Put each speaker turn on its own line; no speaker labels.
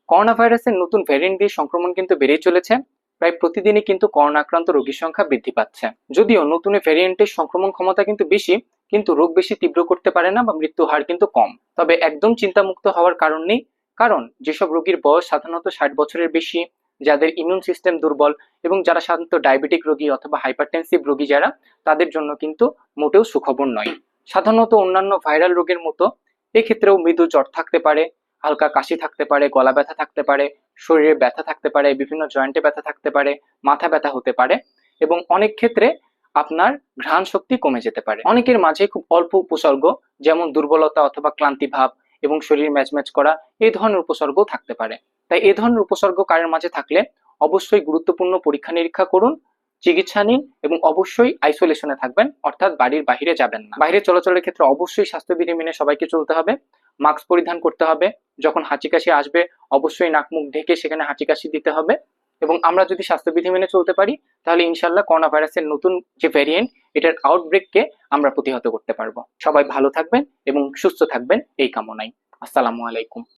Corona ভাইরাসের নতুন variant দিয়ে সংক্রমণ কিন্তু বেড়েই চলেছে। প্রায় প্রতিদিনই কিন্তু করোনা আক্রান্ত রোগীর সংখ্যা বৃদ্ধি পাচ্ছে। যদিও নতুন ভ্যারিয়েন্টের সংক্রমণ ক্ষমতা কিন্তু বেশি, কিন্তু রোগ বেশি তীব্র করতে পারে না বা মৃত্যু হার কিন্তু কম। তবে একদম চিন্তামুক্ত হওয়ার কারণ নেই, কারণ যেসব রোগীর বয়স সাধারণত 60 বছরের বেশি, যাদের ইমিউন সিস্টেম দুর্বল এবং যারা সাধারণত ডায়াবেটিক রোগী অথবা হাইপারটেনসিভ রোগী যারা, তাদের জন্য কিন্তু মোটেও সুখবর নয়। সাধারণত অন্যান্য ভাইরাল রোগের মতো এক্ষেত্রেও মৃদু জ্বর থাকতে পারে, হালকা কাশি থাকতে পারে, গলা ব্যথা থাকতে পারে, শরীরে ব্যথা থাকতে পারে, বিভিন্ন জয়েন্টে ব্যথা থাকতে পারে, মাথা ব্যথা হতে পারে এবং অনেক ক্ষেত্রে আপনার ঘ্রাণ শক্তি কমে যেতে পারে। অনেকের মাঝে খুব অল্প উপসর্গ, যেমন দুর্বলতা অথবা ক্লান্তি ভাব এবং শরীর ম্যাচম্যাচ করা, এই ধরনের উপসর্গও থাকতে পারে। তাই এই ধরনের উপসর্গ কারোর মাঝে থাকলে অবশ্যই গুরুত্বপূর্ণ পরীক্ষা নিরীক্ষা করুন, চিকিৎসা নিন এবং অবশ্যই আইসোলেশনে থাকবেন, অর্থাৎ বাড়ির বাইরে যাবেন না। বাইরে চলাচলের ক্ষেত্রে অবশ্যই স্বাস্থ্যবিধি মেনে সবাইকে চলতে হবে, মাস্ক পরিধান করতে হবে, যখন হাঁচি কাশি আসবে অবশ্যই নাক মুখ ঢেকে সেখানে হাঁচি কাশি দিতে হবে। এবং আমরা যদি স্বাস্থ্যবিধি মেনে চলতে পারি তাহলে ইনশাল্লাহ করোনা ভাইরাসের নতুন যে ভ্যারিয়েন্ট, এটার আউটব্রেককে আমরা প্রতিহত করতে পারবো। সবাই ভালো থাকবেন এবং সুস্থ থাকবেন এই কামনায়। আসসালামু আলাইকুম।